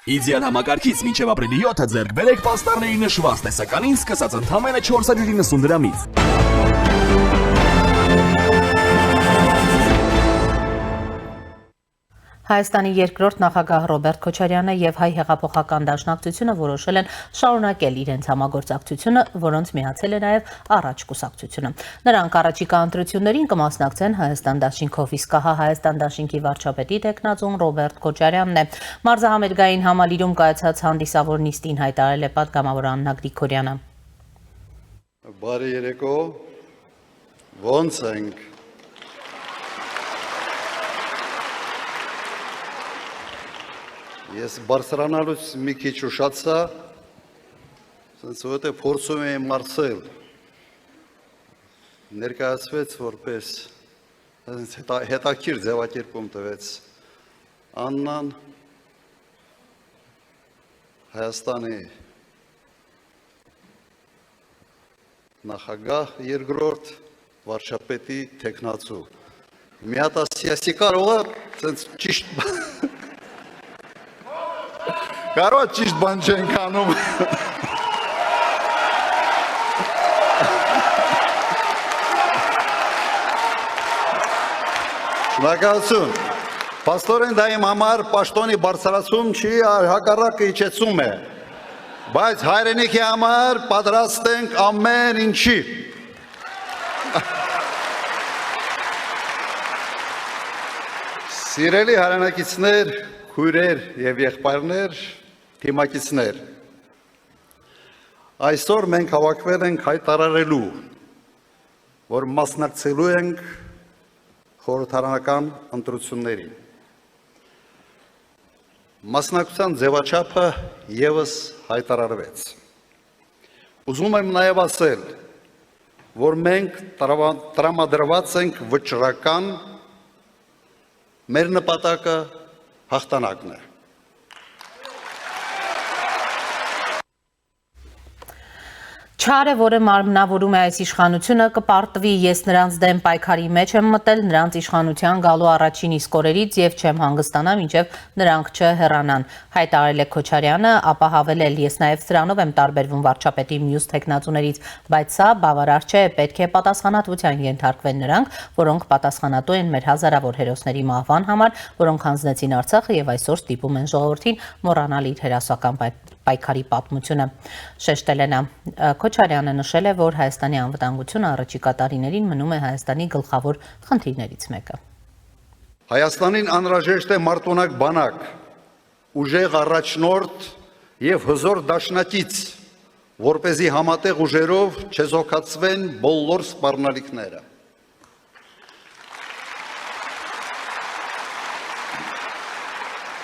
Իդեան համակարգից մինչև ապրիլի 7-ը ձեռք բերեք պաստառների նշված տեսականին սկսած ընդամենը 490 դրամից։ Հայաստանի երկրորդ նախագահ Ռոբերտ Քոչարյանը եւ հայ հեղափոխական դաշնակցությունը որոշել են շարունակել իրենց համագործակցությունը, որոնց միացել է նաեւ առաջ կուսակցությունը։ Նրանք առաջիկա ընտրություններին կմասնակցեն Հայաստան դաշինքով, իսկ հա Հայաստան դաշինքի վարչապետի տեխնացուն Ռոբերտ Քոչարյանն է։ Մարզահամերգային համալիրում կայացած հանդիսավոր նիստին հայտարարել է պատգամավոր Աննա Գրիգորյանը։ Բարի երեկո, ոնց ենք։ Ես բարձրանալուց մի քիչ ուշացա, սենց որտեղ փորձում եմ մարսել, ներկայացվեց որպես հետաքրքիր ձևակերպում տվեց Աննան, Հայաստանի նախագահ երկրորդ վարչապետի տեխնացու։ Մի հատ ասիասի կարող է սենց ճիշտ Կարող ճիշտ բան չենք անում։ Շնորհակալություն։ Պաստորեն դա իմ համար պաշտոնի բարձրացում չի, հակառակը իջեցում է։ Բայց հայրենիքի համար պատրաստ ենք ամեն ինչի։ Սիրելի հայրենակիցներ, քույրեր եւ եղբայրներ, թիմակիցներ, այսօր մենք հավաքվել ենք հայտարարելու, որ մասնակցելու ենք խորհրդարանական ընտրություններին։ Մասնակցության ձևաչափը եւս հայտարարվեց։ Ուզում եմ նաեւ ասել, որ մենք տրամադրված ենք վճռական, մեր նպատակը հաղթանակն է։ Չարը, որը մարմնավորում է այս իշխանությունը, կպարտվի, ես նրանց դեմ պայքարի մեջ եմ մտել, նրանց իշխանության գալու առաջին իսկ օրերից եւ չեմ հանգստանա, մինչեւ նրանք չհեռանան, հայտարարել է Քոչարյանը, ապահավել ես նաեւ սրանով եմ տարբերվում վարչապետի մյուս տեխնացուներից, բայց սա բավարար չէ, պետք է պատասխանատվության ենթարկվեն նրանք, որոնք պատասխանատու են մեր հազարավոր հերոսների մահվան համար, որոնք հանձնեցին Արցախը եւ այսօր ստիպում են ժողովրդին մոռանալ իր հերոսական պայքարի պատմությունը, շեշտել է նա։ Քոչարյանը նշել է, որ Հայաստանի անվտանգությունը առաջիկա տարիներին մնում է Հայաստանի գլխավոր խնդիրներից մեկը։ Հայաստանին անհրաժեշտ է մարտունակ բանակ, ուժեղ առաջնորդ եւ հզոր դաշնակից, որպեսզի համատեղ ուժերով չեզոքացվեն բոլոր սպառնալիքները։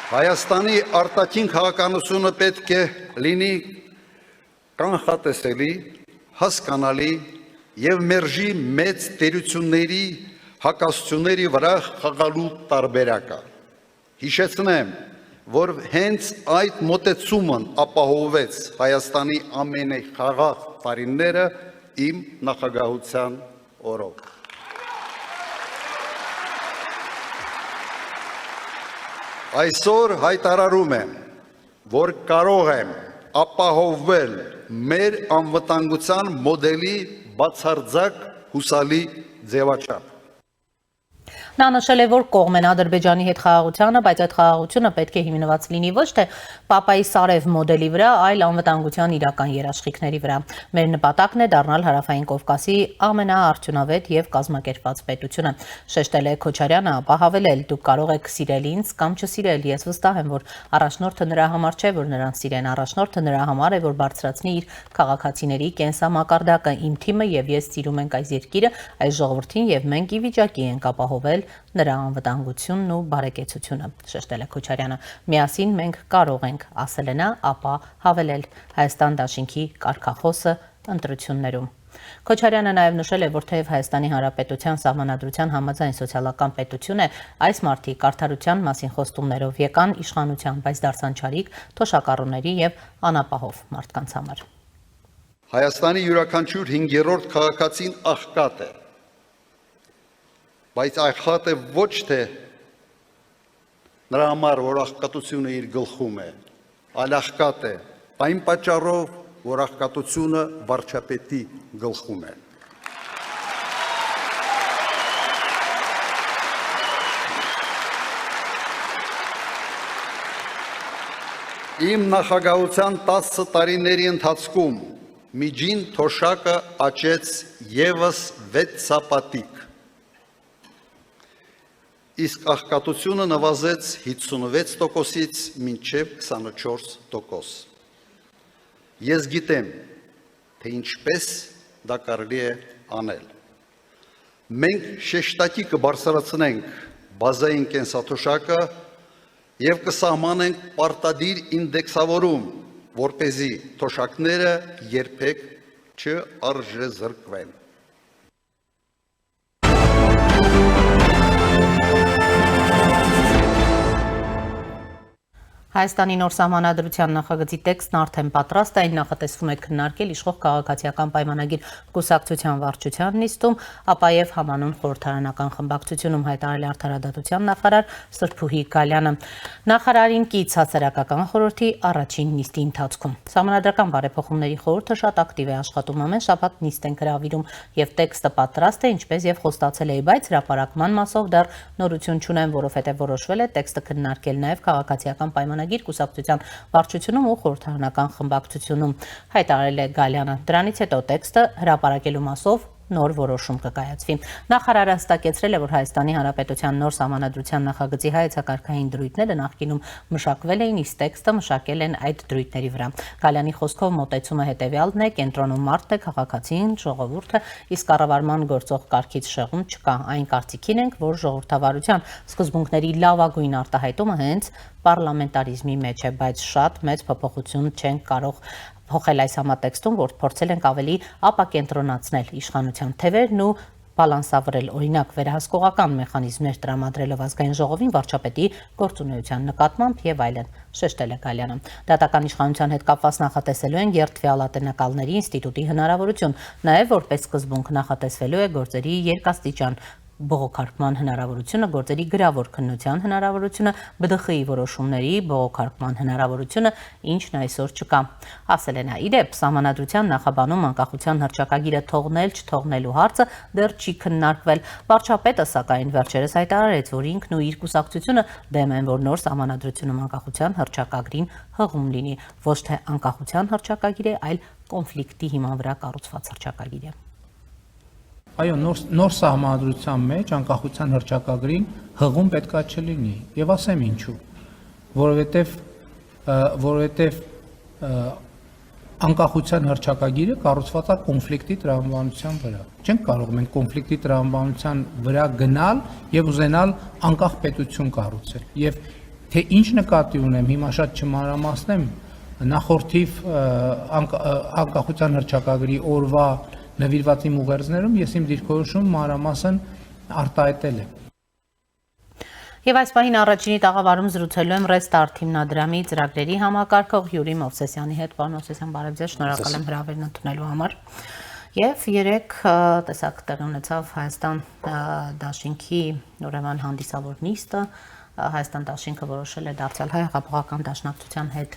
Հայաստանի արտաքին քաղաքականությունը պետք է լինի կանխատեսելի, հասկանալի եւ մերժի մեծ տերությունների հակասությունների վրա խաղալու տարբերակը։ Հիշեցնեմ, որ հենց այդ մոտեցումն ապահովեց Հայաստանի ամենախաղաղ տարիները իմ նախագահության օրոք։ Այսօր հայտարարում եմ, որ կարող եմ ապահովել մեր անվտանգության մոդելի բացարձակ հուսալի ձևաչափ։ Նա նշել է, որ կողմ են Ադրբեջանի հետ խաղաղությանը, բայց այդ խաղաղությունը պետք է հիմնված լինի ոչ թե Պապայի Սարև մոդելի վրա, այլ անվտանգության իրական երաշխիքների վրա։ Մեր նպատակն է դառնալ Հարավային Կովկասի ամենաարդյունավետ եւ կազմակերպված պետությունը, շեշտել է Քոչարյանը, ապահավել, դուք կարող եք սիրել ինձ կամ չսիրել, ես վստահ եմ, որ առաջնորդը նրա համար չէ, որ նրան սիրեն, առաջնորդը նրա համար է, որ բարձրացնի իր քաղաքացիների կենսամակարդակը, իմ թիմը եւ ես սիրում ենք այս երկիրը, այս ժողովրդին եւ մենք ի վիճակի ենք ապահովել նրա անվտանգությունն ու բարեկեցությունը, շեշտել է Քոչարյանը։ Միասին մենք կարող ենք, ասել է նա, ապա հավելել Հայաստան դաշինքի կարգախոսը ընտրություններում։ Քոչարյանը նաև նշել է, որ թեև Հայաստանի Հանրապետության սահմանադրության համաձայն սոցիալական պետություն է, այս մարդիկ արդարության մասին խոստումներով եկան իշխանության, բայց դարձան չարիք, թոշակառուների եւ անապահով մարդկանց համար։ Հայաստանի յուրաքանչյուր 5-րդ քաղաքացին աղքատ է, բայց աղքատ է ոչ թե նրա համար, որ աղքատությունը իր գլխում է, ալախկատ է, այն պատճառով, որ աղքատությունը վարչապետի գլխում է։ Իմ նախագահության 10 տարիների ընթացքում միջին թոշակը աճեց ևս 6 սապատիկ, իսկ աղքատությունը նվազեց 56%-ից մինչև 24%։ Ես գիտեմ, թե ինչպես դա կարելի է անել։ Մենք շեշտակի կբարձրացնենք բազային կենսաթոշակը և կսահմանենք պարտադիր ինդեքսավորում, որպեսզի թոշակները երբեք չարժեզրկվեն։ Հայաստանի նոր սահմանադրության նախագծի տեքստն արդեն պատրաստ է, այն նախատեսվում է քննարկել իշխող քաղաքացիական պայմանագիր կուսակցության վարչության նիստում, ապա եւ համանուն խորհրդարանական խմբակցությունում, հայտարարել է Արդարադատության նախարար Սրբուհի Գալյանը։ Նախարարին կից հասարակական խորհրդի առաջին նիստի ընթացքում։ Սահմանադրական բարեփոխումների խորհուրդը շատ ակտիվ է աշխատում, ամեն շաբաթ նիստ են հրավիրում եւ տեքստը պատրաստ է, ինչպես եւ խոստացել է, բայց հրապարակման մասով դեռ նորություն չունեն, որովհետեւ որոշվել է տեքստը քննարկել նաեւ քաղաքացիական պայմանագիր կուսակցության վարչությունում ու խորհրդարանական խմբակցությունում, հայտարարել է Գալյանը։ Դրանից հետո տեքստը հրապարակելու մասով նոր որոշում կկայացվի։ Նախարարը հստակեցրել է, որ Հայաստանի Հանրապետության նոր սահմանադրության նախագծի հայեցակարգային դրույթները նախկինում մշակվել էին, իսկ տեքստը մշակել են այդ դրույթների վրա։ Գալյանի խոսքով մոտեցումը հետևյալն է, կենտրոնում մարդն է, քաղաքացին, ժողովուրդը, իսկ կառավարման գործող կարգից շեղում չկա։ Այն կարծիքին ենք, որ ժողովրդավարության սկզբունքների լավագույն արտահայտումը հենց պարլամենտարիզմի մեջ է, բայց շատ մեծ փոփոխություն չեն կարող փոխել այս համատեքստում, որ փորձել ենք ավելի ապակենտրոնացնել իշխանության թևերն ու բալանսավորել, օրինակ վերահսկողական մեխանիզմներ տրամադրելով ազգային ժողովին վարչապետի գործունեության նկատմամբ եւ այլն, շեշտել է Գալյանը։ Դատական իշխանության հետ կապված նախատեսելու են երթվյալատնակալների ինստիտուտի հնարավորություն, նաեւ որպես սկզբունք նախատեսվելու է գործերի երկաստիճան բողոքարկման հնարավորությունը, գործերի գրավոր քննության հնարավորությունը, ԲԴԽ-ի որոշումների բողոքարկման հնարավորությունը, ինչն այսօր չկա։ Ասել է նա, իդեպ, սահմանադրության նախաբանում անկախության հռչակագիրը թողնել, չթողնելու հարցը դեռ չի քննարկվել։ Վարչապետը, սակայն, վերջերս հայտարարեց, որ ինքն ու իր կուսակցությունը դեմ են, որ նոր սահմանադրությունում անկախության հռչակագրին հղում լինի, ոչ թե անկախության հռչակագիր է, այլ կոնֆլիկտի հիման վրա կառուցված հռչակագիր է։ Այո, նոր սահմանադրության մեջ անկախության հռչակագրին հղում պետքա չլինի, եւ ասեմ ինչու, որովհետեւ անկախության հռչակագիրը կառուցված է կոնֆլիկտի տրամաբանության վրա։ Չենք կարող մենք կոնֆլիկտի տրամաբանության վրա գնալ եւ ուզենալ անկախ պետություն կառուցել։ Եվ թե ինչ նկատի ունեմ, հիմա շատ չմանրամասնեմ, նախորդիվ անկախության հռչակագրի օրվա նվիրված իմ ուղերձներում ես իմ դիրքորոշում մանրամասն արտահայտել եմ։ Եվ այս պահին առաջինի տաղավարում զրուցելու եմ Restart հիմնադրամի ծրագրերի համակարգող Յուրի Մովսեսյանի հետ։ Պարոն Մովսեսյան, բարև ձեզ, շնորհակալ եմ հրավերն ընդունելու համար։ Եվ երեք տեսակ տեղ ունեցավ Հայաստան դաշինքի ուրեմն հանդիսավոր նիստը, Հայաստան դաշինքը որոշել է դարձյալ Հայ հեղափոխական դաշնակցության հետ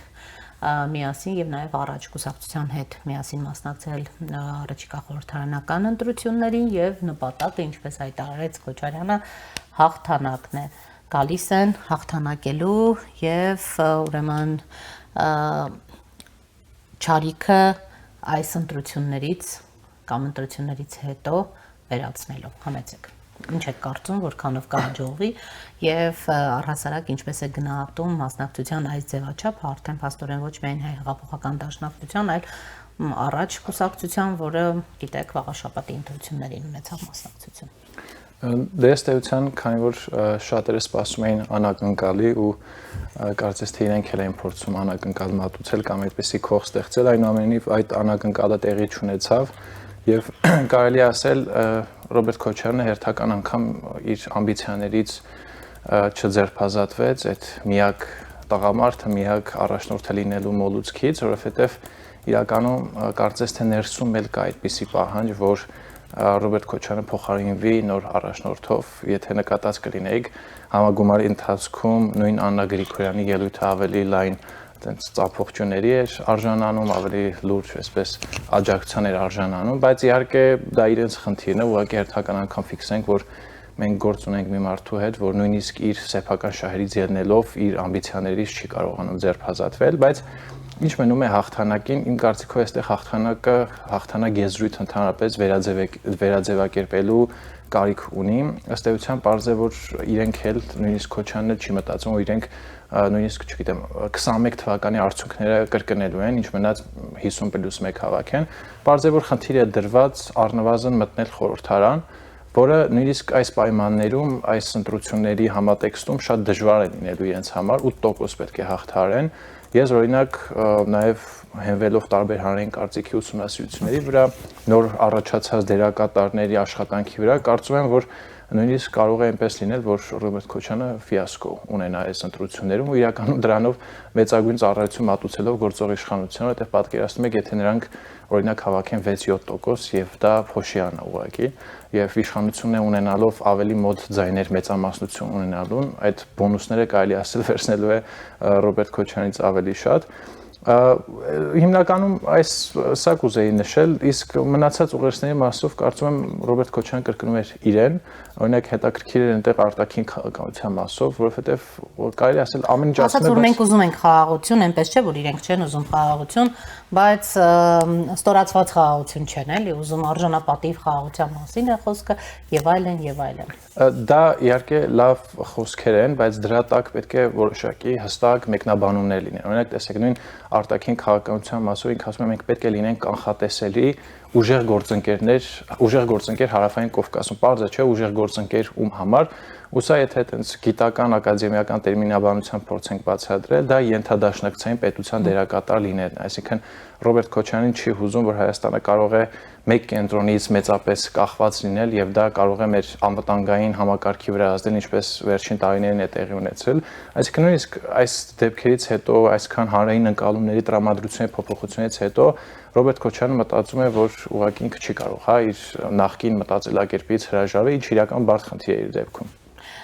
միասին եւ նաեւ առաջ կուսակցության հետ միասին մասնակցել առաջիկա խորհրդարանական ընտրություններին եւ նպատակը, ինչպես հայտարարեց Քոչարյանը, հաղթանակն է։ Գալիս են հաղթանակելու եւ ուրեմն ճարիքը այս ընտրություններից կամ ընտրություններից հետո վերացնելու։ Համեցեք։ Ինչ եք կարծում, որքանով կհաջողվի եւ առհասարակ ինչպես է գնահատում մասնակցության այս ձևաչափը, արդեն փաստորեն ոչ միայն Հայ հեղափոխական դաշնակցության, այլ առաջ կուսակցության, որը գիտեք վաղաշաբաթի ընտրություններին ունեցավ մասնակցություն։ Դե ըստ էության, քանի որ շատերը սպասում էին անակնկալի ու կարծես թե իրենք էլ էին փորձում անակնկալ մատուցել կամ այդպեսի քող ստեղծել, այնուամենայնիվ այդ անակնկալը տեղի չունեցավ եւ կարելի ասել Ռոբերտ Քոչարյանը հերթական անգամ իր ամբիցիաներից չձերբազատվեց այդ միակ տղամարդը, միակ առաջնորդը լինելու մոլուցքից, որովհետեւ իրականում կարծես թե ներսում էլ կա այդպիսի պահանջ, որ Ռոբերտ Քոչարյանը փոխարինվի նոր առաջնորդով, եթե նկատած կլինեիք համագումարի ընթացքում նույն Աննա Գրիգորյանի ելույթը ավելի լայն այդպես ծափողջունների էր արժանանում, ավելի լուրջ այսպես աջակցության էր արժանանում, բայց իհարկե դա իրենց խնդիրն է, ուղղակի հերթական անգամ ֆիքսենք, որ մենք գործ ունենք մի մարդու հետ, որ նույնիսկ իր սեփական շահերից ելնելով իր ամբիցիաներից չի կարողանում ձերբազատվել, բայց ինչ մնում է հաղթանակին, իմ կարծիքով այստեղ հաղթանակ եզրույթ ընդհանրապես վերաձևակերպելու կարիք ունի, ըստ էության պարզ է, որ իրենք էլ նույնիսկ Քոչյանն չի մտածում, որ իրենք նույնիսկ, չգիտեմ, 21 թվականի արդյունքները կրկնելու են, ինչ մնաց 50+1 հավաքեն, պարզ է, որ խնդիրը դրված առնվազն մտնել խորհրդարան, որը նույնիսկ այս պայմաններում, այս ընտրությունների համատեքստում շատ դժվար է լինելու իրենց համար, 8% պետք է հաղթահարեն։ Ես օրինակ նաև հենվելով տարբեր հանրային կարծիքի ուսումնասիրությունների վրա, նոր առաջացած դերակատարների աշխատանքի վրա, կարծում եմ, որ նույնիսկ կարող է այնպես լինել, որ Ռոբերտ Քոչյանը ֆիասկո ունենա այս ընտրություններում ու իրականում դրանով մեծագույն ծառայություն մատուցելով գործող իշխանությանը, որտեղ պատկերացնում եք, եթե նրանք օրինակ հավաքեն 6-7% եւ դա փոշիանա ուղղակի եւ իշխանությունը ունենալով ավելի մոտ ձայներ մեծամասնություն ունենալուն, այդ բոնուսները կարելի ասել վերցնելու է Ռոբերտ Քոչյանից ավելի շատ։ Հիմնականում սա կուզեի նշել, իսկ մնացած ուղերձների մասով կարծում եմ Ռոբերտ Քոչյանը կրկնում էր իրեն, օրինակ հետաքրքիր էր այնտեղ արտաքին քաղաքականության մասով, որովհետև կարելի ասել ամեն ինչ ասում եմ, մենք ուզում ենք խաղաղություն, այնպես չէ, որ իրենք չեն ուզում խաղաղություն, բայց ստորացված խաղաղություն չեն, էլի, ուզում արժանապատիվ խաղաղության մասին է խոսքը եւ այլն եւ այլն։ Դա իհարկե լավ խոսքեր են, բայց դրա տակ պետք է որոշակի հստակ մեկնաբանումներ լինեն։ Օրինակ, տեսեք, նույն արտաքին քաղաքականության մասով ինքը ասում է մենք պետք է լինենք կանխատեսելի ուժեղ գործընկեր Հարավային Կովկասում, պարզ է, չէ, ուժեղ գործընկեր ում համար, ու սա եթե այտենց գիտական ակադեմիական տերմինաբանությամբ փորձենք բացատրել, դա ենթադաշնակցային պետության դերակատար լինելն է, այսինքն Ռոբերտ Քոչյանին չի հուզում, որ Հայաստանը կարող է մեկ կենտրոնից մեծապես կախված լինել եւ դա կարող է մեր անվտանգային համակարգի վրա ազդել, ինչպես վերջին տարիներին է տեղի ունեցել, այսինքն նույնիսկ այս դեպքերից հետո, այսքան հանրային ընկալումների տրամադրությունների փոփոխությունից հետո Ռոբերտ Քոչյանը մտածում է, որ ուղղակի ինքը չի կարող, հա, իր նախկին մտածելակերպից հրաժարվել, ինչ իրական բարդ խնդիր է իր դեպքում։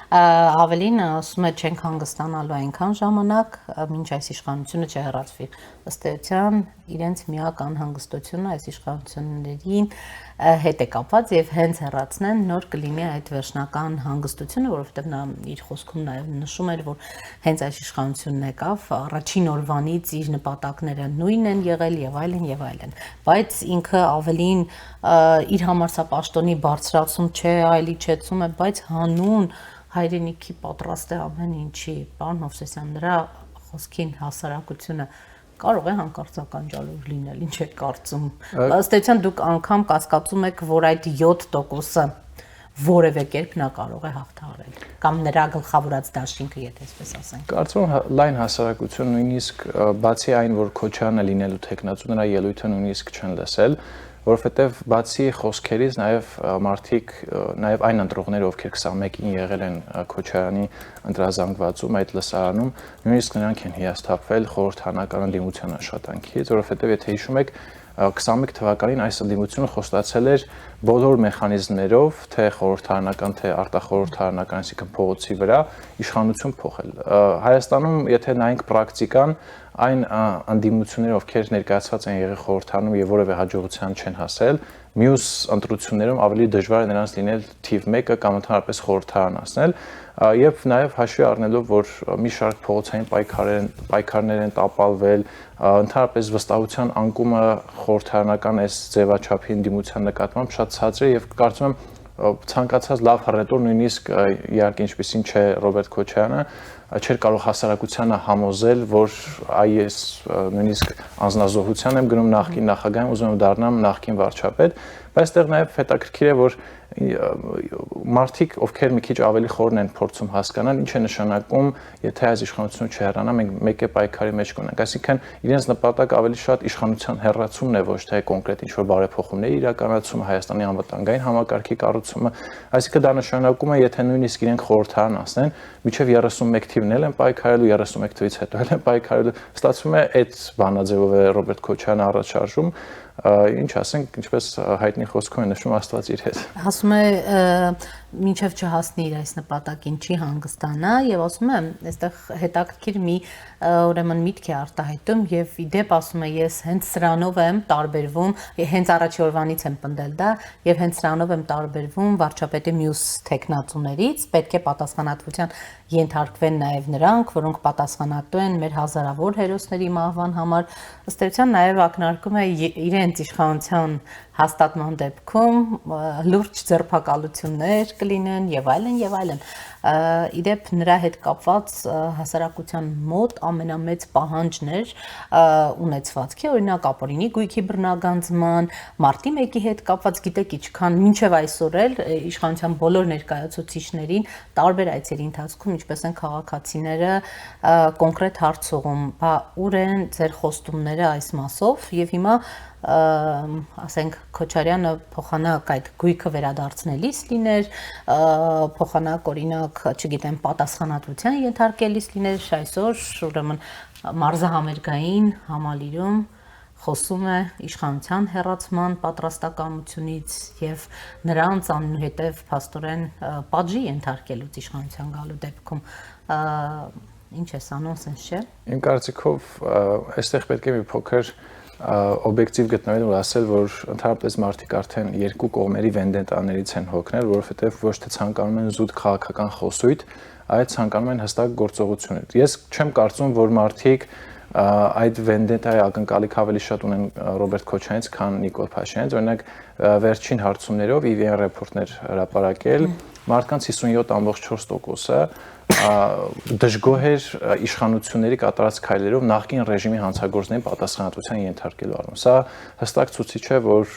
Ավելին ասում է չենք հանգստանալու այնքան ժամանակ, մինչ այս իշխանությունը չհեռացվի։ Ըստ էության իրենց միակ անհանգստությունը այս իշխանություններին հետ է կապված եւ հենց հեռացնեն նոր կլինի այդ վերջնական հանգստությունը, որովհետեւ նա իր խոսքում նաեւ նշում էր, որ հենց այս իշխանությունն եկավ, առաջին օրվանից իր նպատակները նույնն են եղել եւ այլն եւ այլն, բայց ինքը ավելին իր համար սա պաշտոնի բարձրացում չէ, այլ իջեցում է, բայց հանուն հայրենիքի պատրաստ է ամեն ինչի, պարոն Հովսեսյան, նրա խոսքին հասարակությունը կարող է հանկարծական ջալով լինել, ինչ եք կարծում։ Ըստ էության դուք անգամ կասկածում եք, որ այդ 7%-ը որևէ կերպ նա կարող է հաղթահարել, կամ նրա գլխավորած դաշինքը, եթե այսպես ասենք։ Կարծում եմ լայն հասարակություն նույնիսկ բացի այն, որ Քոչյանը լինելու թեկնածու, նրա ելույթը նույնիսկ չեն լսել, որովհետև բացի խոսքերից նաև մարդիկ, նաև այն ընտրողները, ովքեր 21-ին եղել են Քոչարյանի ընտրազանգվածում այդ լսարանում, նույնիսկ նրանք են հիասթափվել խորհրդարանական ընդդիմության աշխատանքից, որովհետև եթե հիշում եք 21 թվականին այս ընդդիմությունը խոստացել էր բոլոր մեխանիզմներով, թե խորհրդարանական, թե արտախորհրդարանական, այսինքն փողոցի վրա իշխանություն փոխել։ Հայաստանում, եթե նայենք պրակտիկան, այն ընդդիմությունները, ովքեր ներկայացված են եղել խորհրդարանում եւ որևէ հաջողության չեն հասել, մյուս ընտրություններում ավելի դժվար է նրանց լինել թիվ 1-ը կամ ընդհանրապես խորհրդարանացնել, եւ նաեւ հաշվի առնելով, որ մի շարք փողոցային պայքարներ են տապալվել, ընդհանրապես վստահության անկումը խորհրդարանական այս ձևաչափի ընդդիմության նկատմամբ շատ ցածր է եւ կարծում եմ ցանկացած լավ հռետոր նույնիսկ իհարկե ինչպեսին չէ Ռոբերտ Քոչյանը չէր կարող հասարակությանը համոզել, որ այս նույնիսկ անձնազոհության եմ գնում նախկին նախագահին, ուզում եմ դառնամ նախկին վարչապետ, բայց այստեղ նաև հետաքրքիր է, որ մարդիկ, ովքեր մի քիչ ավելի խորն են փորձում հասկանալ, ինչ է նշանակում, եթե այս իշխանությունը չհեռանա, մենք մեկ է պայքարի մեջ կունենք, այսինքն իրենց նպատակը ավելի շատ իշխանության հեռացումն է, ոչ թե կոնկրետ ինչ-որ բարեփոխումների իրականացումը, Հայաստանի անվտանգային համակարգի կառուցումը, այսինքն դա նշանակում է, եթե նույնիսկ իրենք խորհրդարան ասեն, մինչև 31 թիվն էլ են պայքարելու, 31 թվից հետո էլ են պայքարելու, ստացվում է այդ բանաձևով է Ռոբերտ Քոչյանը առաջ շարժում, ինչ ասենք, ինչպես հայտնի խոսքում է նշում Աստված իր հետ։ Ասում է մինչև չհասնի իր այս նպատակին չի հանգստանա եւ ասում է այստեղ հետաքրքիր մի ուրեմն միտք է արտահայտում եւ իդեպ ասում է ես հենց սրանով եմ տարբերվում հենց առաջի օրվանից եմ պնդել դա եւ հենց սրանով եմ տարբերվում վարչապետի մյուս տեխնացուներից պետք է պատասխանատվության ենթարկվեն նաեւ նրանք որոնք պատասխանատու են մեր հազարավոր հերոսների մահվան համար ըստ էության նաեւ ակնարկում է իրենց իշխանության հաստատման դեպքում լուրջ ձերբակալություններ կլինեն եւ այլն իդեպ նրա հետ կապված հասարակության մոտ ամենամեծ պահանջն էր ունեցվածքի օրինակ ապօրինի գույքի բռնագանձման մարտի 1-ի հետ կապված գիտեք ինչքան մինչև այսօր էլ իշխանության բոլոր ներկայացուցիչներին տարբեր այցերի ընթացքում ինչպես են քաղաքացիները կոնկրետ հարց ուղղում բա ուր են ձեր խոստումները այս մասով եւ հիմա ասենք Քոչարյանը փոխանակ այդ գույքը վերադարձնելիս լիներ, փոխանակ օրինակ, չգիտեմ, պատասխանատվության ենթարկելիս լիներ, այսօր ուրեմն մարզահամերգային համալիրում խոսում է իշխանության հեռացման պատրաստակամությունից եւ նրանց անհետև փաստորեն պատժի ենթարկելուց իշխանության գալու դեպքում ինչ է սա նոնսենս չէ։ Իմ կարծիքով այստեղ պետք է մի փոքր օբյեկտիվ գտնվել ու ասել, որ ընդհանրապես մարդիկ արդեն երկու կողմերի վենդետաներից են հոգնել, որովհետև ոչ թե ցանկանում են զուտ քաղաքական խոսույթ, այլ ցանկանում են հստակ գործողություններ։ Ես չեմ կարծում, որ մարդիկ այդ վենդետայի ակնկալիք ավելի շատ ունեն Ռոբերտ Քոչարյանից, քան Նիկոլ Փաշինյանից։ Օրինակ, վերջին հարցումներով EVN ռեպորտներ հրապարակել, մարդկանց 57.4%-ը դժգոհ էր իշխանությունների կատարած քայլերով նախկին ռեժիմի հանցագործներին պատասխանատվության ենթարկելու առումով։ Սա հստակ ցույց է, որ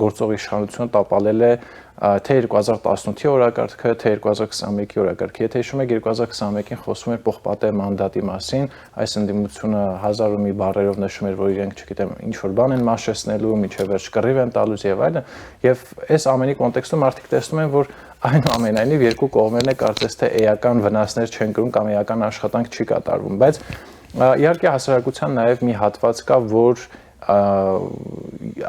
գործող իշխանությունը տապալել է թե 2018-ի օրակարգը, թե 2021-ի օրակարգը։ Եթե հիշում եք, 2021-ին խոսում էր պողպատե մանդատի մասին, այս ընդդիմությունը հազար ու մի բառերով նշում էր, որ իրենք, չգիտեմ, ինչ որ բան են մաշեցնելու, միջև վերջ կռիվ են տալուց եւ այլն, եւ այս ամենի կոնտեքստում մարդիկ տեսնում են, որ այնուամենայնիվ երկու կողմերն է կարծես թե էական վնասներ չեն կրում կամ էական աշխատանք չի կատարվում, բայց իհարկե հասարակության նաև մի հատված կա, որ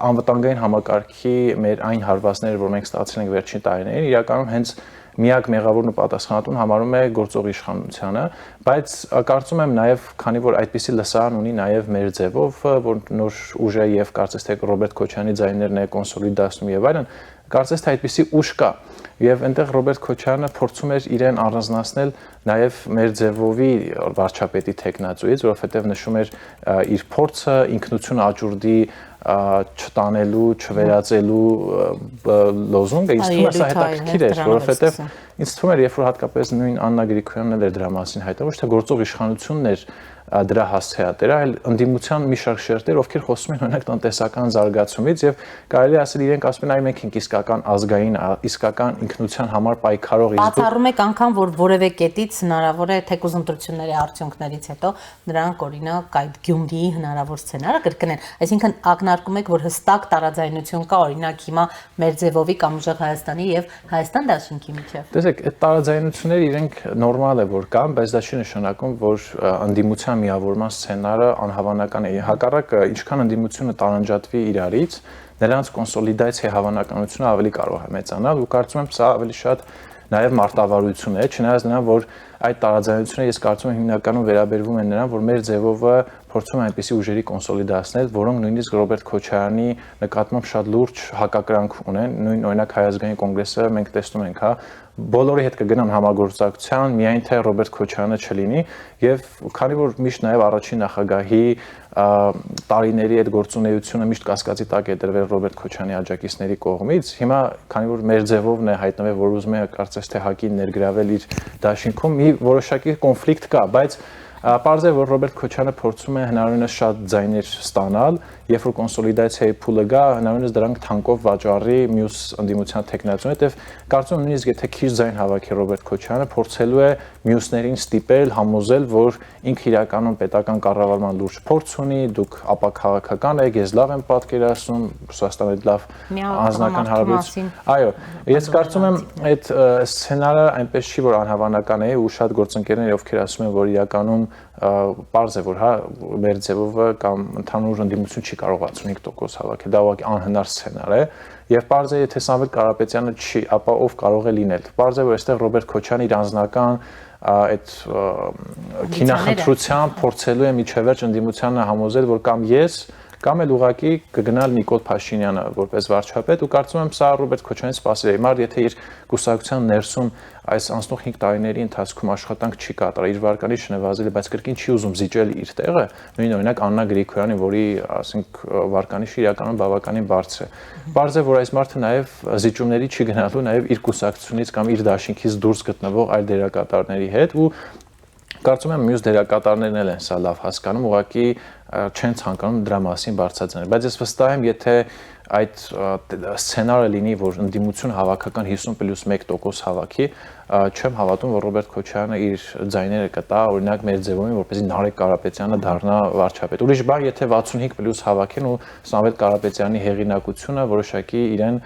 անվտանգային համակարգի մեր այն հարվածները, որ մենք ստացել ենք վերջին տարիներին, իրականում հենց միակ մեղավորն ու պատասխանատուն համարում է գործող իշխանությունը, բայց կարծում եմ նաև, քանի որ այդպիսի լսարան ունի նաև մեր ձևով, որ նոր ուժ է եւ կարծես թե Ռոբերտ Քոչարյանի ձայներն է կոնսոլիդացնում եւ այլն, կարծես թե այդպիսի ուժ կա եւ այնտեղ Ռոբերտ Քոչարյանը փորձում էր իրեն առանձնացնել նաեւ մեր ձևովի վարչապետի տեխնացուից, որովհետեւ նշում էր իր փորձը ինքնություն աճուրդի չտանելու, չվերածելու լոզունգը, ինձ թվում է սա հետաքրքիր էր, որովհետեւ ինձ թվում էր, երբ որ հատկապես նույն Աննա Գրիգորյանն էլ էր դրա մասին հայտարարում, ոչ թե գործող իշխանությունն էր դրա հասցեատերը, այլ ընդդիմության մի շարք շերտեր, ովքեր խոսում են օրինակ տնտեսական զարգացումից եւ կարելի ասել իրենք ասում են այ մենք ենք իսկական ազգային, իսկական ինքնության համար պայքարող բացառում եք անգամ, որ որևէ կետից հնարավոր է թեկուզ ընտրությունների արդյունքներից հետո նրանք օրինակ այդ Գյումրիի հնարավոր սցենարը կրկնեն, այսինքն ակնարկում եք, որ հստակ տարաձայնություն կա օրինակ հիմա մեր ձևովի կամ ուժեղ Հայաստանի եւ Հայաստան դաշինքի միջեւ։ Տեսեք, այդ տարաձայնությունները իրենք նորմալ է որ կան, բայց դա չի նշանակում, որ ընդդիմության միավորման սցենարը անհավանական է։ Հակառակը, ինչքան ընդդիմությունը տարանջատվի իրարից, նրանց կոնսոլիդացիայի հավանականությունը ավելի կարող է մեծանալ ու կարծում եմ սա ավելի շատ նաև մարտավարություն է, չնայած նրան, որ այդ տարաձայնությունը ես կարծում եմ հիմնականում վերաբերվում են նրան, որ մեր ձևով փորձում են այնպիսի ուժերի կոնսոլիդացնել, որոնք նույնիսկ Ռոբերտ Քոչարյանի նկատմամբ շատ լուրջ հակակրանք ունեն, նույն օրինակ Հայ ազգային կոնգրեսը մենք տեսնում ենք, հա, բոլորի հետ կգնան համագործակցության, միայն թե Ռոբերտ Քոչարյանը չլինի եւ քանի որ միշտ նաեւ առաջին նախագահի տարիների այդ գործունեությունը միշտ կասկածի տակ է դրվել Ռոբերտ Քոչարյանի աջակիցների կողմից, հիմա քանի որ մեր ձևովն է հայտնվել, որ ուզում է կարծես թե հակին ներգրավել իր դաշինքում, մի որոշակի կոնֆլիկտ կա, բայց պարզ է, որ Ռոբերտ Քոչարյանը փորձում է հնարավորինս շատ ձայներ ստանալ, երբ որ կոնսոլիդացիայի փուլը գա, հնարավորինս դրանք թանկով վաճառի մյուս ընդդիմության տեխնացուն, հետև կարծում եմ նույնիսկ եթե քիչ ձայն հավաքի Ռոբերտ Քոչարյանը փորձելու է մյուսներին ստիպել, համոզել, որ ինքը իրականում պետական կառավարման լուրջ փորձ ունի, դուք ապաքաղաքական եք, ես լավ եմ պատկերացնում, Ռուսաստանի լավ անձնական հարաբերություն։ Այո, ես կարծում եմ այդ սցենարը այնպես չի, որ անհավանական է ու շատ գործընկերներ ովքեր ասում են, որ իրականում պարզ է, որ հա մեր ձևով կամ ընդհանուր ընդդիմություն չի կարող 65% հավաքել, դա ուղղակի անհնար սցենար է, եւ պարզ է, եթե Սամվել Կարապետյանը չի, ապա ով կարող է լինել։ Պարզ է, որ այստեղ Ռոբերտ Քոչյանը իր անձնական այդ քինախնդրությամբ փորձելու է միջևերջ ընդդիմությանը համոզել, որ կամ ես կամ էլ ուղղակի կգնալ Նիկոլ Փաշինյանը որպես վարչապետ ու կարծում եմ սա Ռոբերտ Քոչյանից սպասել է։ Հիմա եթե իր կուսակցության ներսում այս անցնող 5 տարիների ընթացքում աշխատանք չի կատարել, իր վարկանիշ չնվազել է, բայց կրկին չի ուզում զիջել իր տեղը, նույն օրինակ Աննա Գրիգորյանի, որի, ասենք, վարկանիշը իրականում բավականին բարձր է։ Պարզ է, որ այս մարդը նաև զիջումների չի գնալու նաև իր կուսակցությունից կամ իր դաշինքից դուրս գտնվող այլ դերակատարների հետ ու կարծում եմ մյուս դերակատարներն էլ են սա լավ հասկանում, ուղղակի չեն ցանկանում դրա մասին բարձրացնել, բայց ես վստահ եմ, եթե այդ սցենարը լինի, որ ընդդիմություն հավաքական 50+1% հավաքի, չեմ հավատում, որ Ռոբերտ Քոչյանը իր ձայները կտա, օրինակ մեր ձևովին, որպեսզի Նարեկ Կարապետյանը դառնա վարչապետ։ Ուրիշ բան, եթե 65+ հավաքեն ու Սամվել Կարապետյանի հեղինակությունը որոշակի իրեն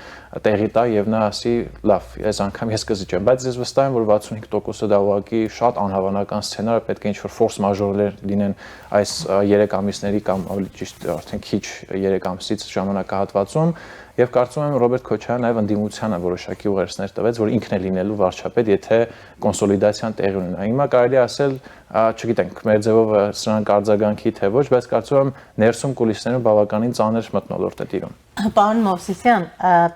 տեղի տա եւ նա ասի, լավ, այս անգամ ես կզիջեմ, բայց ես վստահ եմ, որ 65%-ը դա ուղղակի շատ անհավանական սցենար է, պետք է ինչ-որ ֆորս մաժորներ լինեն այս 3 ամիսների կամ ավելի ճիշտ արդեն քիչ 3 ամսից ժամանակահատվածում եւ կարծում եմ Ռոբերտ Քոչյանը նաեւ ընդդիմությանը որոշակի ուղերձներ տվեց, որ ինքն է լինելու վարչապետ, եթե կոնսոլիդացիան տեղի ունենա։ Հիմա կարելի ասել, չգիտենք, մեր ձևով սրանք արձագանքի թե ոչ, բայց կարծում եմ ներսում կուլիսներում բավականին ծանր մթնոլորտ է տիրում։ Պարոն Մովսիսյան,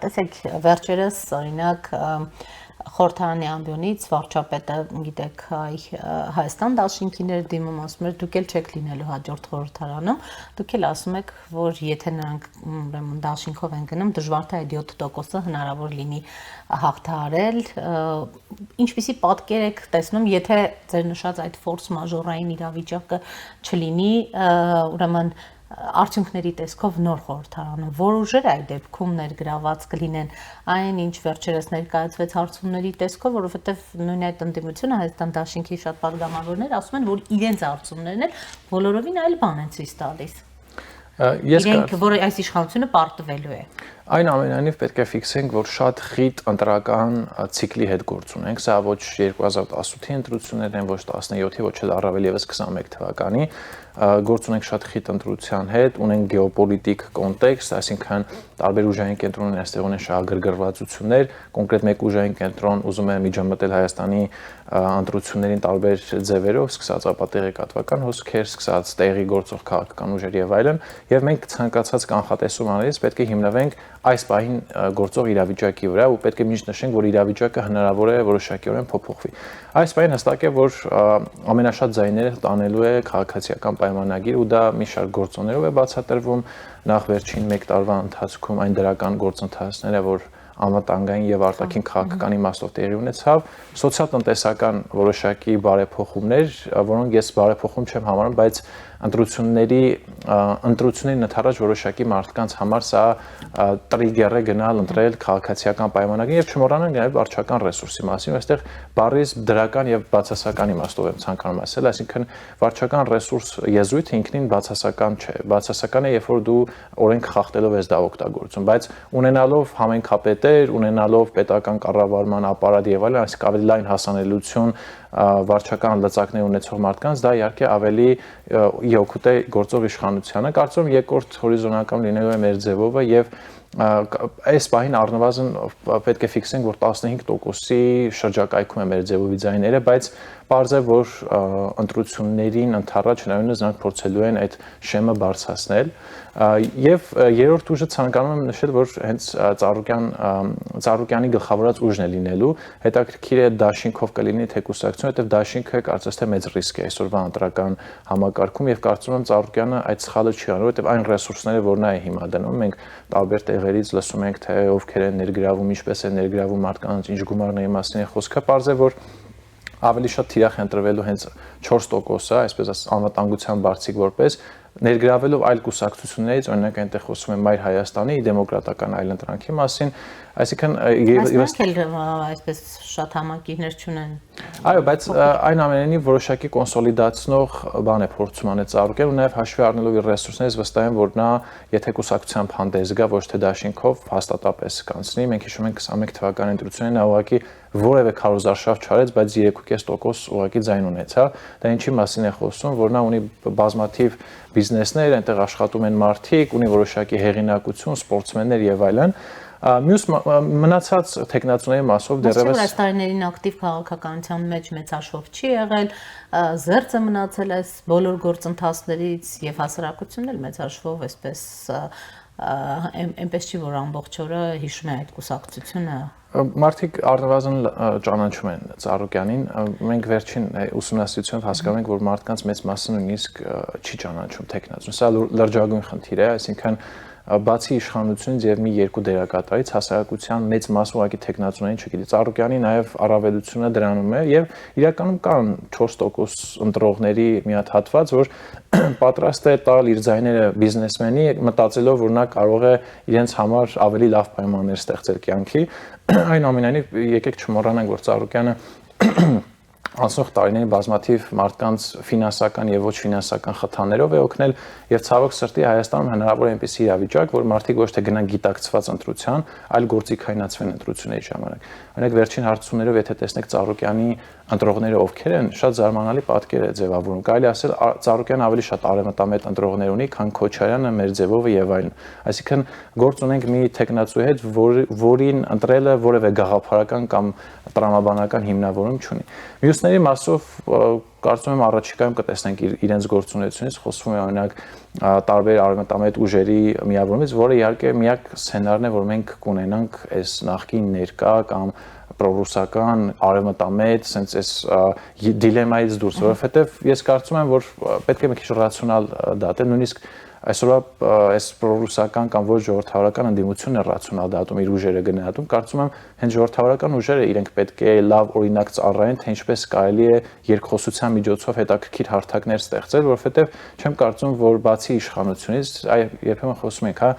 տեսեք, վերջերս օրինակ Խորհրդարանի ամբիոնից վարչապետը, գիտեք, Հայաստան դաշինքիներ դիմում ասում էր, դուք էլ չեք լինելու հաջորդ խորհրդարանում, դուք էլ ասում եք, որ եթե նրանք ուրեմն դաշինքով են գնում, դժվար թե այդ 7%-ը հնարավոր լինի հաղթահարել, ինչպիսի պատկեր եք տեսնում, եթե ձեր նշած այդ ֆորս մաժորային իրավիճակը չլինի, ուրեմն արդյունքների տեսքով նոր խորհրդարանում, որ ուժեր այդ դեպքում ներգրաված կլինեն այն, ինչ վերջերս ներկայացվեց հարցումների տեսքով, որովհետև նույն այդ ընդդիմությունը Հայաստան դաշինքի շատ պատգամավորներ ասում են, որ իրենց հարցումներն էլ բոլորովին այլ բան են ցույց տալիս։ Իրենք, որ այս իշխանությունը պարտվելու է։ Այն ամենայնիվ պետք է ֆիքսենք, որ շատ խիտ ընտրական ցիկլի հետ գործ ունենք, սա ոչ 2018-ի ընտրություններն են, ոչ 17-ի, ոչ էլ առավել եւս 21 թվականի, գործ ունենք շատ խիտ ընտրության հետ, ունենք գեոպոլիտիկ կոնտեքստ, այսինքն տարբեր ուժային կենտրոններ այստեղ ունեն շահագրգռվածություններ, կոնկրետ մեկ ուժային կենտրոն ուզում է միջամտել Հայաստանի ընտրություններին տարբեր ձևերով, սկսած ապատեղեկատվական հոսքեր, սկսած տեղի գործող քաղաքական ուժեր եւ այլն, եւ մենք ցանկացած կանխատեսում անելիս պետք է հիմնվենք այս պահին գործող իրավիճակի վրա ու պետք է միշտ նշենք, որ իրավիճակը հնարավոր է որոշակիորեն փոփոխվի։ Այս պահին հստակ է, որ ամենաշատ ձայները տանելու է քաղաքացիական պայմանագիր ու դա մի շարք գործոններով է բացատրվում, նախ վերջին 1 տարվա ընթացքում այն դրական գործընթացները, որ անվտանգային եւ արտաքին քաղաքական իմաստով տեղի ունեցավ, սոցիալ-տնտեսական որոշակի բարեփոխումներ, որոնք ես բարեփոխում չեմ համարում, բայց ընտրություններին ընդառաջ որոշակի մարդկանց համար սա տրիգեր է գնալ ընտրել քաղաքացիական պայմանագիր եւ չմոռանանք նաեւ վարչական ռեսուրսի մասին, այստեղ բառից դրական եւ բացասական իմաստով եմ ցանկանում ասել, այսինքն վարչական ռեսուրս եզրույթը ինքնին բացասական չէ, բացասական է, երբ որ դու օրենք խախտելով ես դա օգտագործում, բայց ունենալով համենքապետեր, ունենալով պետական կառավարման ապարատ եւ այլն, այսինքն ավելի լայն հասանելիություն վարչական լծակներ ունեցող մարդկանց, դա իհարկե ավելի օգուտ է գործող իշխանությանը, կարծում եմ երկրորդ հորիզոնական լինելու է մեր ձևովը եւ այս պահին առնվազն պետք է ֆիքսենք, որ 15%-ի շրջակայքում է մեր ձևովի ձայները, բայց պարզ է, որ ընտրություններին ընդառաջ հնարավորինս նրանք փորձելու են այդ շեմը բարձրացնել եւ երրորդ ուժը ցանկանում եմ նշել, որ հենց Ծառուկյանի գլխավորած ուժն է լինելու, հետաքրքիր է դաշինքով կլինի թե կուսակցություն, հետեւ դաշինքը կարծես թե մեծ ռիսկ է այսօրվա ընտրական համակարգում եւ կարծում եմ Ծառուկյանը այդ սխալը չի անում, որովհետեւ այն ռեսուրսները, որ նա է հիմա դնում, մենք տարբեր տեղերից լսում ենք, թե ովքեր են ներգրավում, ինչպես են ներգրավում մարդկանց, ինչ գումարների մասին է խոսքը, պարզ է, որ ավելի շատ թիրախ է ընտրվելու հենց 4%-ը, այսպես անվտանգության բարձիկ որպես ներգրավելով այլ կուսակցություններից, օրինակ այնտեղ խոսում եմ Մայր Հայաստանի դեմոկրատական այլընտրանքի մասին, այսինքն այսպես շատ համակիրներ չունեն Այո, բայց այն ամենին որոշակի կոնսոլիդացնող բան է փորձում անել Ծառուկյանը ու նաև հաշվի առնելով իր ռեսուրսներից վստահ եմ, որ նա եթե կուսակցությամբ հանդես գա, ոչ թե դաշինքով հաստատապես կանցնի։ Մենք հիշում ենք 21 թվականի ընտրություններին նա ուղղակի որևէ քարոզարշավ չարեց, բայց 3.5% ուղղակի ձայն ունեցավ։ Դա ինչի մասին է խոսում, որ նա ունի բազմաթիվ բիզնեսներ, այնտեղ աշխատում են մարդիկ, ունի որոշակի հեղինակություն, սպորտսմեններ եւ այլն։ Մյուս մնացած տեխնացուների մասով դեռևս այս տարիներին ակտիվ քաղաքականության մեջ մեծ հաշվով չի եղել, զերծը մնացել է բոլոր գործընթացներից եւ հասարակությունն էլ մեծ հաշվով այսպես այնպես չի որ ամբողջ օրը հիշում է այդ կուսակցությունը։ Մարդիկ առնվազն ճանաչում են Ծառուկյանին, մենք վերջին ուսումնասիրությունով հասկանում ենք, որ մարդկանց մեծ մասը նույնիսկ չի ճանաչում տեխնացուն։ Սա լրջագույն խնդիր է, այսինքն բացի իշխանությունից եւ մի երկու դերակատարից հասարակության մեծ մասը ուղղակի տեխնացուներին չգիտի։ Ծառուկյանի նաեւ առավելությունը դրանում է եւ իրականում կան 4% ընտրողների մի հատ հատված, որ պատրաստ է տալ իր ձայները բիզնեսմենի, մտածելով, որ նա կարող է իրենց համար ավելի լավ պայմաններ ստեղծել կյանքի։ Այնուամենայնիվ եկեք չմոռանանք, որ Ծառուկյանը անցնող տարիների բազմաթիվ մարդկանց ֆինանսական եւ ոչ ֆինանսական խթաններով է օգնել եւ ցավոք սրտի Հայաստանում հնարավոր է այնպիսի իրավիճակ, որ մարդիկ ոչ թե գնան գիտակցված ընտրության, այլ գործիքայնացվեն ընտրությունների ժամանակ։ Օրինակ վերջին հարցումներով եթե տեսնեք Ծառուկյանի ընտրողները ովքեր են, շատ զարմանալի պատկեր է ձևավորում։ Կարելի ասել Ծառուկյանը ավելի շատ արևմտամետ ընտրողներ ունի, քան Քոչարյանը, Մերձևովը եւ այլն։ Այսինքն գործ ունենք մի տեխնացուի հետ, որին ընտրելը որևէ գաղափարական կամ տրամաբանական հիմնավորում չունի։ Մյուսների մասով կարծում եմ առաջիկայում կտեսնենք իրենց գործունեությունից, խոսվում է օրինակ տարբեր արևմտամետ ուժերի միավորումից, որը իհարկե միակ սցենարն է, որ մենք կունենանք այս նախկին ներկա կամ պրոռուսական արևմտամետ sense այս դիլեմայից դուրս, որովհետև ես կարծում եմ, որ պետք է մի քիչ ռացիոնալ դատել, նույնիսկ այսօրվա այս պրոռուսական կամ ոչ ժողովրդավարական ընդդիմությունն է ռացիոնալ դատում իր ուժերը գնահատում, կարծում եմ հենց ժողովրդավարական ուժերը իրենք պետք է լավ օրինակ ծառայեն, թե ինչպես կարելի է երկխոսության միջոցով հետաքրքիր հարթակներ ստեղծել, որովհետև չեմ կարծում, որ բացի իշխանությունից, երբեմն խոսում ենք, հա,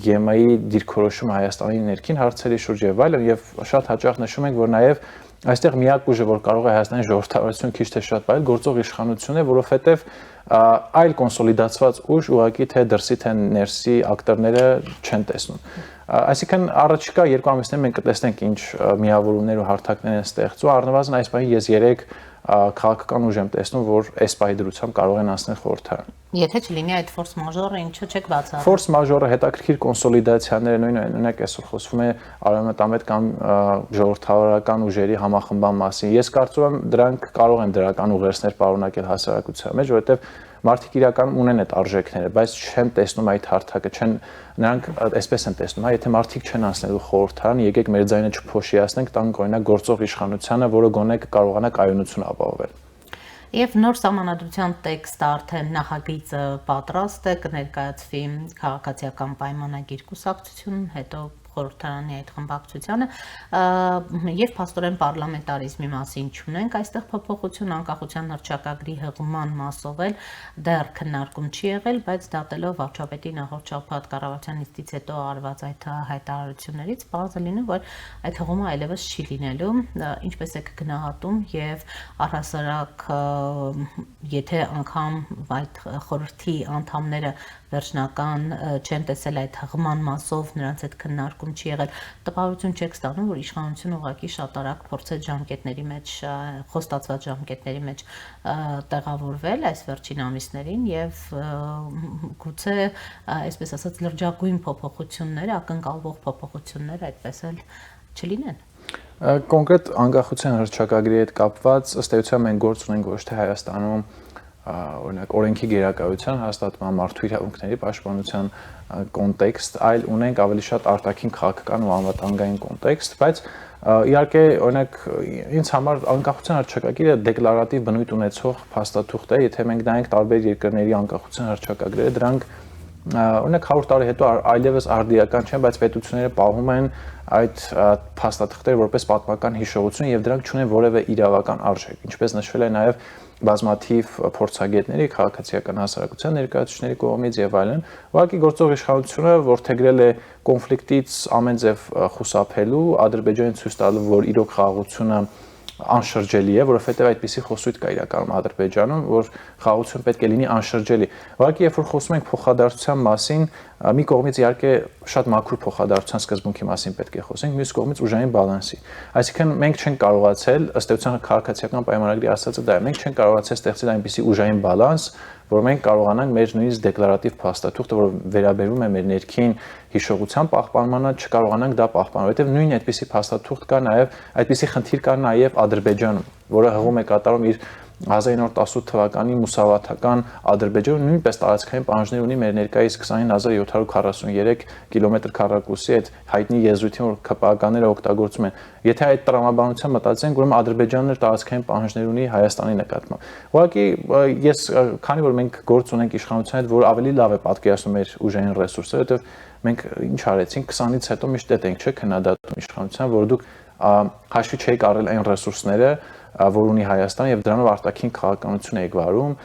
ԵՄ-ի դիրքորոշումը Հայաստանի ներքին հարցերի շուրջ եւ այլն, եւ շատ հաճախ նշում ենք, որ նաեւ այստեղ միակ ուժը, որ կարող է Հայաստանի ժողովրդավարությունը քիչ թե շատ բայել, գործող իշխանությունն է, որովհետև այլ կոնսոլիդացված ուժ ուղղակի թե դրսի թե ներսի ակտորները չեն տեսնում։ Այսինքն առաջիկա 2 ամիսներին մենք կտեսնենք ինչ միավորումներ ու հարթակներ են ստեղծում, առնվազն այս պահին ես 3 քաղաքական ուժ եմ տեսնում, որ այս պահի դրությամբ կարող են անցնել խորհրդարան։ Եթե չլինի այդ ֆորս մաժորը, ինչու՞ չեք բացառում։ Ֆորս մաժորը հետաքրքիր կոնսոլիդացիաներ են, օրինակ այսօր խոսվում է արևմտամետ կամ ժողովրդավարական ուժերի համախմբան մասին։ Ես կարծում եմ դրանք կարող են դրական ուղերձներ պարունակել հասարակության մեջ, որովհետև մարդիկ իրականում ունեն այդ արժեքները, բայց չեն տեսնում այդ հարթակը, նրանք այսպես են տեսնում, հա, եթե մարդիկ չեն անցնելու խորհրդարան, եկեք մեր ձայնը չփոշիացնենք, տանք օրինակ գործող իշխանությանը, որը գոնե կկարողանա կայունություն ապահովել։ Եվ նոր սահմանադրության տեքստը արդեն նախագիծը պատրաստ է, կներկայացվի քաղաքացիական պայմանագիր կուսակցություն, հետո խորհրդարանի այդ խմբակցությանը եւ փաստորեն պարլամենտարիզմի մասին չունենք այստեղ փոփոխություն անկախության հռչակագրի հղման մասով էլ դեռ քննարկում չի եղել, բայց դատելով վարչապետի նախորդ շաբաթ կառավարության նիստից հետո արված այդ հայտարարություններից բարձր լինում, որ այդ հղումը այլևս չի լինելու, ինչպես եք գնահատում եւ առհասարակ եթե անգամ այդ խորհրդի անդամները վերջնական չեն տեսել այդ հղման մասով նրանց այդ քննարկում չի եղել, տպավորություն չեք ստանում, որ իշխանությունը ուղղակի շատ արագ փորձեց ժամկետների մեջ, խոստացված ժամկետների մեջ տեղավորվել այս վերջին ամիսներին եւ գուցե այսպես ասած լրջագույն փոփոխություններ, ակնկալվող փոփոխություններ այդպես էլ չլինեն։ Կոնկրետ անկախության հռչակագրի հետ կապված ըստ էության մենք գործ ունենք ոչ թե Հայաստանում օրինակ օրենքի գերակայության հաստատման մարդու իրավունքների պաշտպանության կոնտեքստ, այլ ունենք ավելի շատ արտաքին քաղաքական ու անվտանգային կոնտեքստ, բայց իհարկե օրինակ ինձ համար անկախության հռչակագիրը դեկլարատիվ բնույթ ունեցող փաստաթուղթ է, եթե մենք նայենք տարբեր երկրների անկախության հռչակագրերը, դրանք օրինակ 100 տարի հետո այլևս արդիական չեն, բայց պետությունները պահում են այդ փաստաթղթերը որպես պատմական հիշողություն եւ դրանք չունեն որևէ իրավական արժեք, ինչպես նշվել է նաեւ բազմաթիվ փորձագետների, քաղաքացիական հասարակության ներկայացուցիչների կողմից եւ այլն, ուղղակի գործող իշխանությունը որդեգրել է կոնֆլիկտից ամեն ձև խուսափելու, Ադրբեջանին ցույց տալու, որ իրոք խաղաղությունը անշրջելի է, որովհետև այդպիսի խոսույթ կա իրականում Ադրբեջանում, որ խաղաղություն պետք է լինի անշրջելի։ Ուղղակի երբ որ խոսում ենք փոխադարձության մասին, մի կողմից իհարկե շատ մաքուր փոխադարձության սկզբունքի մասին պետք է խոսենք, մյուս կողմից ուժային բալանսի։ Այսինքն մենք չենք կարողացել, ըստ էության քաղաքացիական պայմանագրի ասածը դա է, մենք չենք կարողացել ստեղծել այնպիսի ուժային բալանս, որ մենք կարողանանք մեր նույնիսկ դեկլարատիվ փաստաթուղթը, որ վերաբերում է մեր ներքին հիշողության պահպանմանը, չկարողանանք դա պահպանել, որովհետև նույն այդպիսի փաստաթուղթ կա նաև, այդպիսի խնդիր կա նաև Ադրբեջանում, որը հղում է կատարում իր 1918 թվականի մուսավաթական Ադրբեջանը նույնպես տարածքային պահանջներ ունի մեր ներկայիս 29743 կիլոմետր քառակուսի այդ հայտնի եզրույթին, որ ԿՊԱ-ականները օգտագործում են։ Եթե այդ տրամաբանությամբ մտածենք, ուրեմն Ադրբեջանը տարածքային պահանջներ ունի Հայաստանի նկատմամբ։ Ուղղակի ես քանի որ մենք գործ ունենք իշխանության հետ, որ ավելի լավ է պատկերացնում մեր ուժային ռեսուրսները, որովհետև մենք ինչ արեցինք 20-ից հետո միշտ դա ենք քննադատում իշխանության, որ դուք հաշվի չեք առել այն ռեսուրսները, որ ունի Հայաստանը եւ դրանով արտաքին քաղաքականություն եք վարում,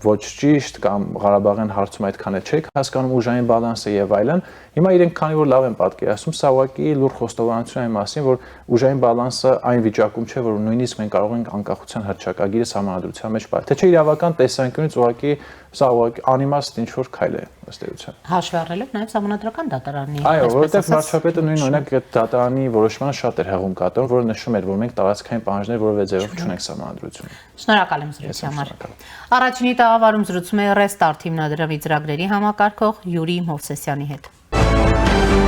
ոչ ճիշտ կամ Ղարաբաղյան հարցում այդքան էլ չեք հասկանում ուժային բալանսը եւ այլն։ Հիմա իրենք քանի որ լավ են պատկերացնում, սա ուղղակի լուր խոստովանություն այն մասին, որ ուժային բալանսը այն վիճակում չէ, որ նույնիսկ մենք կարող ենք անկախության հռչակագիրը համանդրության մեջ պահել։ Թե չէ իրավական տեսանկյունից ուղղակի սա ուղղակի անիմաստ ինչ որ քայլ է ըստ էության։ Հաշվի առնելով նաև Սահմանադրական դատարանի։ Այո, որովհետև վարչապետը նույն օրինակ այդ դատարանի որոշմանը շատ էր հեղում կատարում, որը նշում էր, որ մենք տարածքային պահանջներ որևէ ձևով չունենք սահմանադրություն։ Շնորհակալ եմ զրույցի համար։ Առաջինի տաղավարում զրուցում է Restart հիմնադրամի ծրագրերի համակարգող Յուրի Մովսեսյանի հետ։